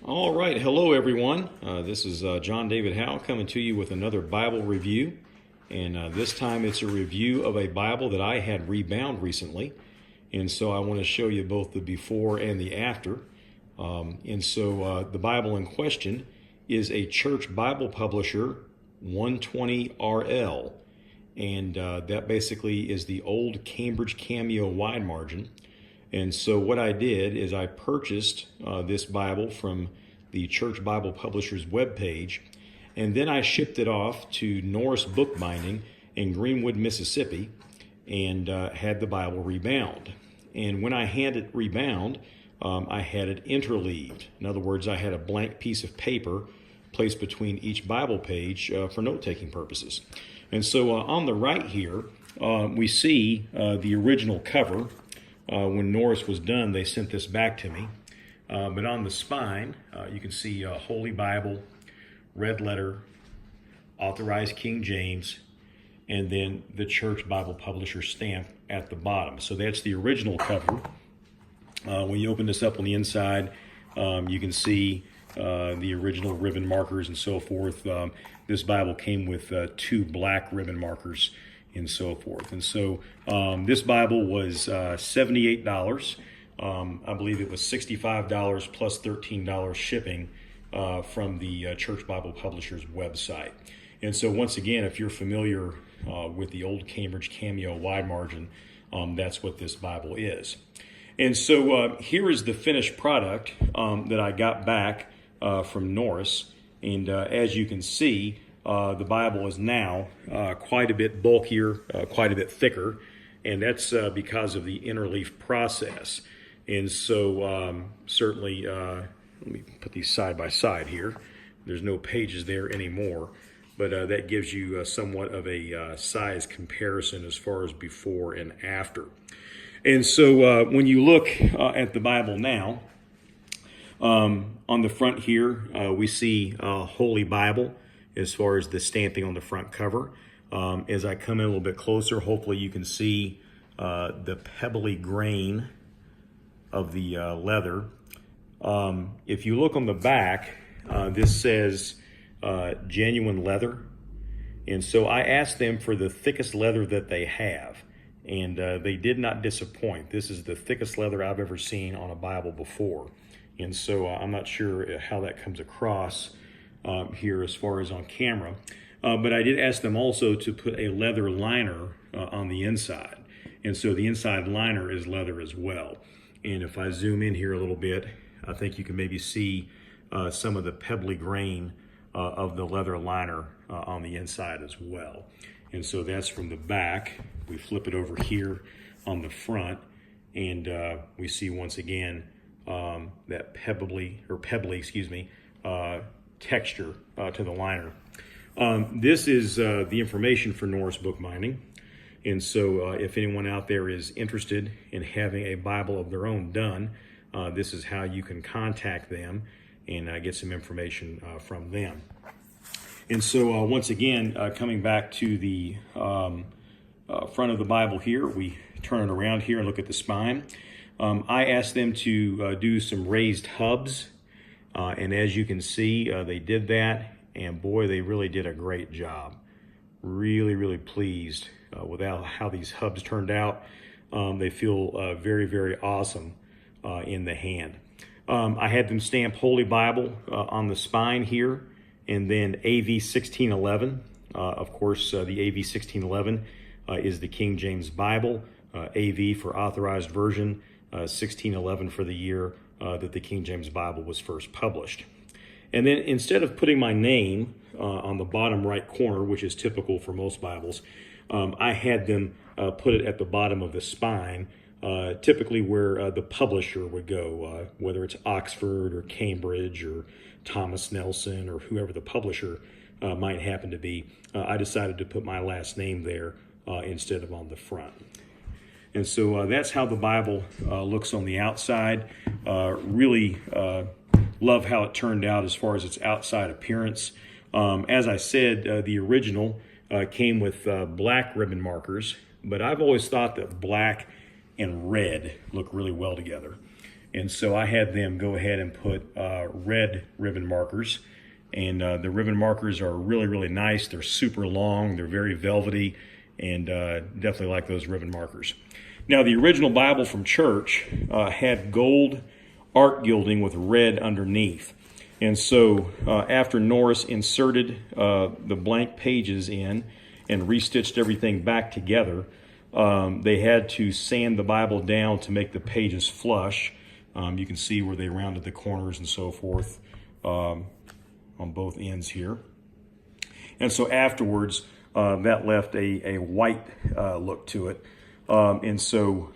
All right, hello everyone. This is John David Howe coming to you with another Bible review. And this time it's a review of a Bible that I had rebound recently. And so I want to show you both the before and the after. The Bible in question is a Church Bible Publisher 120 RL. And that basically is the old Cambridge Cameo wide margin. And so what I did is I purchased this Bible from the Church Bible Publisher's webpage, and then I shipped it off to Norris Bookbinding in Greenwood, Mississippi, and had the Bible rebound. And when I had it rebound, I had it interleaved. In other words, I had a blank piece of paper placed between each Bible page for note-taking purposes. And so on the right here, we see the original cover. When Norris was done, they sent this back to me. But on the spine, you can see Holy Bible, red letter, authorized King James, and then the Church Bible Publisher stamp at the bottom. So that's the original cover. When you open this up on the inside, you can see the original ribbon markers and so forth. This Bible came with 2 black ribbon markers and so forth. And so this Bible was $78. I believe it was $65 plus $13 shipping from the Church Bible Publisher's website. And so once again, if you're familiar with the old Cambridge Cameo wide margin, that's what this Bible is. And so here is the finished product that I got back from Norris. And as you can see, the Bible is now quite a bit bulkier, quite a bit thicker, and that's because of the interleaf process. And so certainly, let me put these side by side here. There's no pages there anymore, but that gives you somewhat of a size comparison as far as before and after. And so when you look at the Bible now, on the front here, we see Holy Bible as far as the stamping on the front cover. As I come in a little bit closer, hopefully you can see the pebbly grain of the leather. If you look on the back, this says genuine leather. And so I asked them for the thickest leather that they have, and they did not disappoint. This is the thickest leather I've ever seen on a Bible before. And so I'm not sure how that comes across here as far as on camera. But I did ask them also to put a leather liner on the inside. And so the inside liner is leather as well. And if I zoom in here a little bit, I think you can maybe see some of the pebbly grain of the leather liner on the inside as well. And so that's from the back. We flip it over here on the front, and we see once again that pebbly texture to the liner. This is the information for Norris Bookbinding. And so if anyone out there is interested in having a Bible of their own done, this is how you can contact them and get some information from them. And so once again, coming back to the front of the Bible here, we turn it around here and look at the spine. I asked them to do some raised hubs. And as you can see, they did that. And boy, they really did a great job. Really, really pleased with how these hubs turned out. They feel very, very awesome in the hand. I had them stamp Holy Bible on the spine here, and then AV 1611. Of course, the AV 1611 is the King James Bible. AV for Authorized Version, 1611 for the year that the King James Bible was first published. And then instead of putting my name on the bottom right corner, which is typical for most Bibles, I had them put it at the bottom of the spine, typically where the publisher would go, whether it's Oxford or Cambridge or Thomas Nelson or whoever the publisher might happen to be. I decided to put my last name there instead of on the front. And so that's how the Bible looks on the outside. Really love how it turned out as far as its outside appearance. As I said, the original came with black ribbon markers, but I've always thought that black and red look really well together. And so I had them go ahead and put red ribbon markers. And the ribbon markers are really, really nice. They're super long. They're very velvety, and definitely like those ribbon markers. Now, the original Bible from church had gold art gilding with red underneath. And so after Norris inserted the blank pages in and restitched everything back together, they had to sand the Bible down to make the pages flush. You can see where they rounded the corners and so forth on both ends here. And so afterwards, that left a white look to it. And so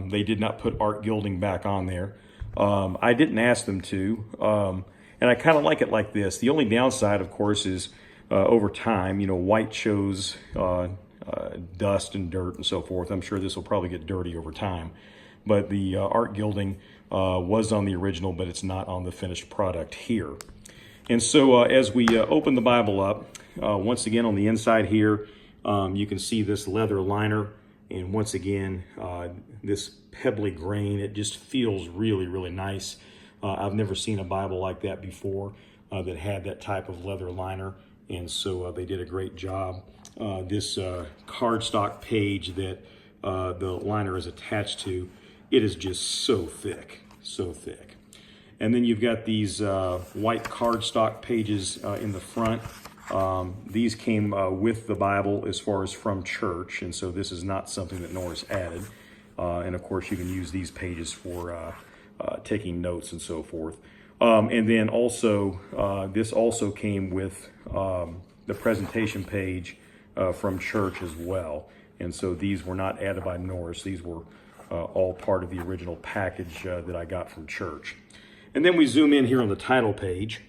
they did not put art gilding back on there. I didn't ask them to. And I kind of like it like this. The only downside, of course, is over time, white shows dust and dirt and so forth. I'm sure this will probably get dirty over time. But the art gilding was on the original, but it's not on the finished product here. And so as we open the Bible up, once again on the inside here, you can see this leather liner. And once again, this pebbly grain, it just feels really, really nice. I've never seen a Bible like that before that had that type of leather liner. And so they did a great job. This cardstock page that the liner is attached to, it is just so thick, so thick. And then you've got these white cardstock pages in the front. These came with the Bible as far as from church, and so this is not something that Norris added. And of course, you can use these pages for taking notes and so forth. And then also, this also came with the presentation page from church as well. And so these were not added by Norris. These were all part of the original package that I got from church. And then we zoom in here on the title page,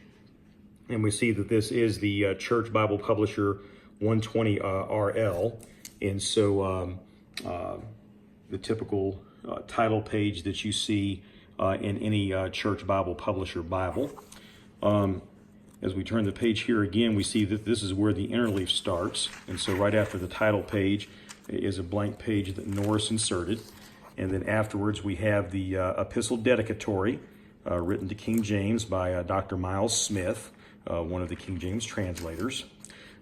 and we see that this is the Church Bible Publisher 120 RL. And so the typical title page that you see in any Church Bible Publisher Bible. As we turn the page here again, we see that this is where the interleaf starts. And so right after the title page is a blank page that Norris inserted. And then afterwards we have the Epistle Dedicatory, written to King James by Dr. Miles Smith, one of the King James translators.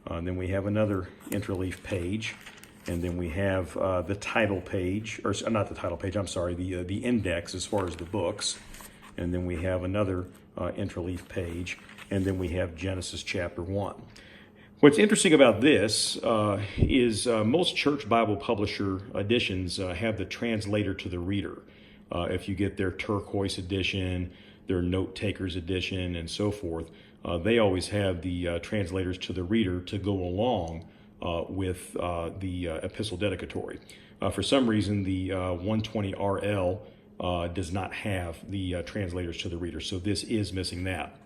Then we have another interleaf page, and then we have the title page, or not the title page, I'm sorry, the index as far as the books. And then we have another interleaf page, and then we have Genesis chapter 1. What's interesting about this is most church Bible publisher editions have the translator to the reader. If you get their turquoise edition, their note takers edition, and so forth, they always have the translators to the reader to go along with the Epistle Dedicatory. For some reason, the 120 RL does not have the translators to the reader, so this is missing that.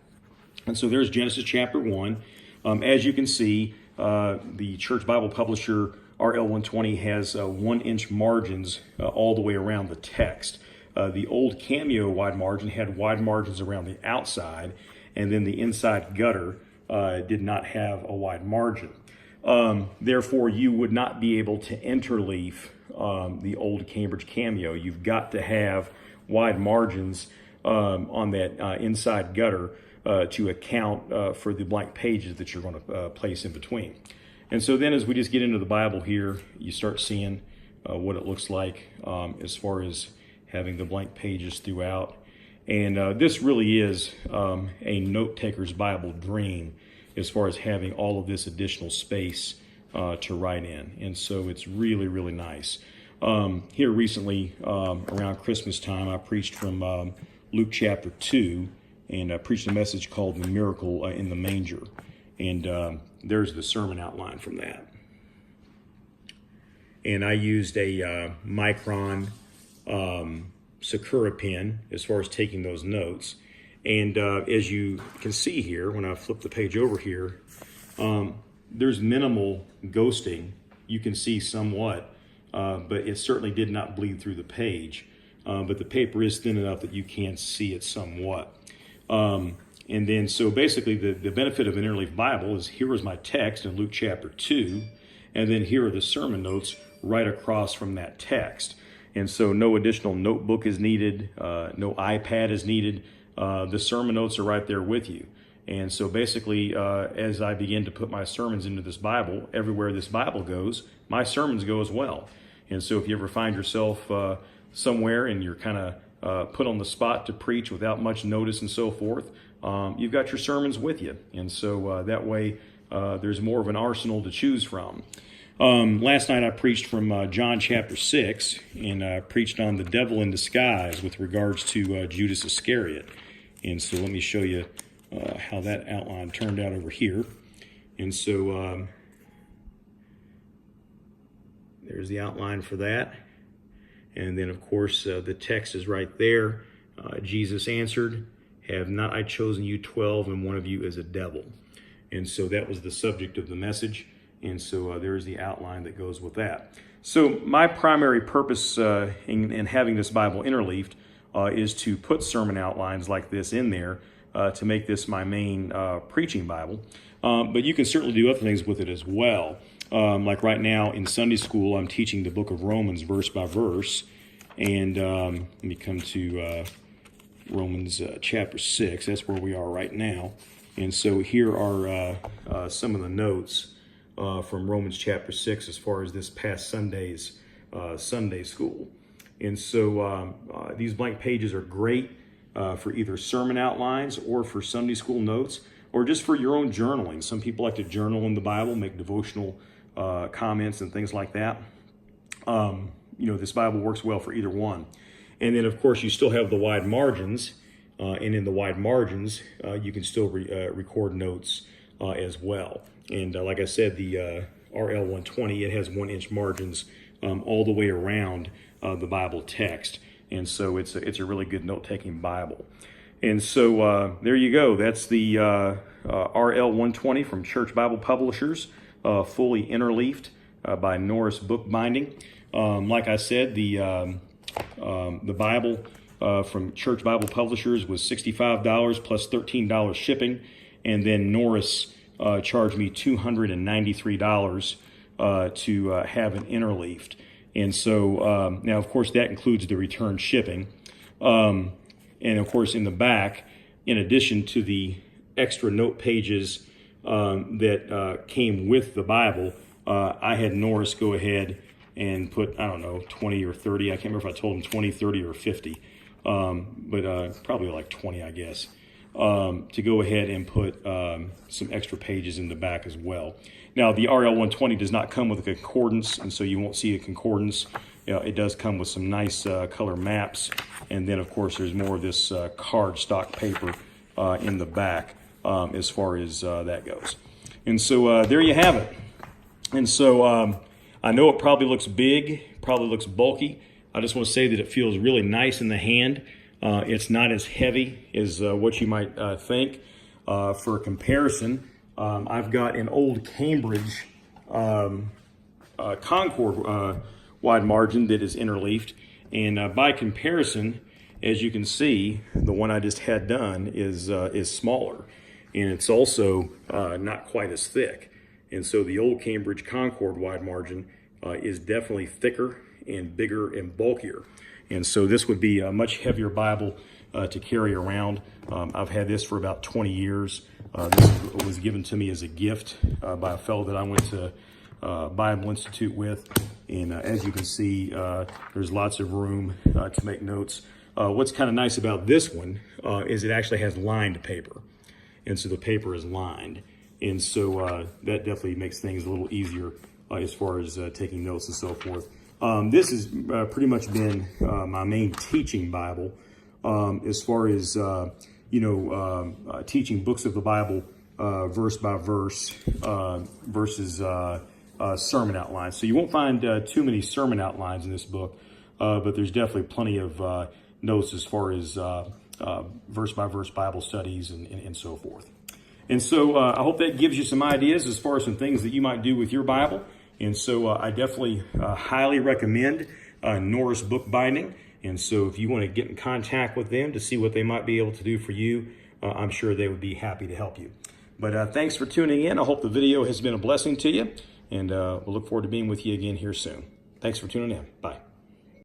And so there's Genesis chapter 1. As you can see, the Church Bible Publisher RL120 has 1-inch margins all the way around the text. The old Cameo wide margin had wide margins around the outside, and then the inside gutter did not have a wide margin. Therefore, you would not be able to interleaf the old Cambridge Cameo. You've got to have wide margins on that inside gutter to account for the blank pages that you're going to place in between. And so then as we just get into the Bible here, you start seeing what it looks like as far as having the blank pages throughout. And this really is a note-taker's Bible dream as far as having all of this additional space to write in. And so it's really, really nice. Here recently, around Christmas time, I preached from Luke chapter 2, and I preached a message called The Miracle in the Manger. And there's the sermon outline from that. And I used a Micron Sakura pen as far as taking those notes. And as you can see here, when I flip the page over here, there's minimal ghosting. You can see somewhat, but it certainly did not bleed through the page. But the paper is thin enough that you can see it somewhat. And then, so basically the benefit of an interleaf Bible is here is my text in Luke chapter 2, and then here are the sermon notes right across from that text. And so no additional notebook is needed, no iPad is needed. The sermon notes are right there with you. And so basically, as I begin to put my sermons into this Bible, everywhere this Bible goes, my sermons go as well. And so if you ever find yourself somewhere and you're kind of put on the spot to preach without much notice and so forth, you've got your sermons with you. And so that way there's more of an arsenal to choose from. Last night I preached from John chapter 6, and I preached on the devil in disguise with regards to Judas Iscariot. And so let me show you how that outline turned out over here. And so there's the outline for that. And then, of course, the text is right there. Jesus answered, "Have not I chosen you 12, and one of you is a devil?" And so that was the subject of the message. And so there's the outline that goes with that. So my primary purpose in having this Bible interleaved is to put sermon outlines like this in there to make this my main preaching Bible. But you can certainly do other things with it as well. Like right now in Sunday school, I'm teaching the book of Romans verse by verse. And let me come to Romans chapter 6. That's where we are right now. And so here are some of the notes from Romans chapter 6 as far as this past Sunday's Sunday school. And so these blank pages are great for either sermon outlines or for Sunday school notes or just for your own journaling. Some people like to journal in the Bible, make devotional comments and things like that. This Bible works well for either one. And then, of course, you still have the wide margins. And in the wide margins, you can still record notes as well. And like I said, the RL 120, it has 1-inch margins all the way around the Bible text. And so it's a really good note-taking Bible. And so there you go. That's the RL 120 from Church Bible Publishers, fully interleaved by Norris Bookbinding. Like I said, the Bible from Church Bible Publishers was $65 plus $13 shipping, and then Norris charged me $293 to have an interleaved. And so now, of course, that includes the return shipping. And of course, in the back, in addition to the extra note pages that came with the Bible, I had Norris go ahead and put, 20 or 30. I can't remember if I told him 20, 30, or 50, but probably like 20, I guess, to go ahead and put some extra pages in the back as well. Now, the RL 120 does not come with a concordance, and so you won't see a concordance. It does come with some nice color maps, and then, of course, there's more of this cardstock paper in the back as far as that goes. And so there you have it. And so I know it probably looks big, probably looks bulky. I just want to say that it feels really nice in the hand. It's not as heavy as what you might think. For comparison, I've got an old Cambridge Concord wide margin that is interleaved. And by comparison, as you can see, the one I just had done is smaller. And it's also not quite as thick. And so the old Cambridge Concord wide margin is definitely thicker and bigger and bulkier. And so this would be a much heavier Bible to carry around. I've had this for about 20 years. This was given to me as a gift by a fellow that I went to Bible Institute with. And as you can see, there's lots of room to make notes. What's kind of nice about this one is it actually has lined paper. And so the paper is lined. And so that definitely makes things a little easier as far as taking notes and so forth. This has pretty much been my main teaching Bible as far as, teaching books of the Bible verse by verse versus sermon outlines. So you won't find too many sermon outlines in this book, but there's definitely plenty of notes as far as verse by verse Bible studies and so forth. And so I hope that gives you some ideas as far as some things that you might do with your Bible. And so I definitely highly recommend Norris Bookbinding. And so if you want to get in contact with them to see what they might be able to do for you, I'm sure they would be happy to help you. But thanks for tuning in. I hope the video has been a blessing to you. And we'll look forward to being with you again here soon. Thanks for tuning in. Bye.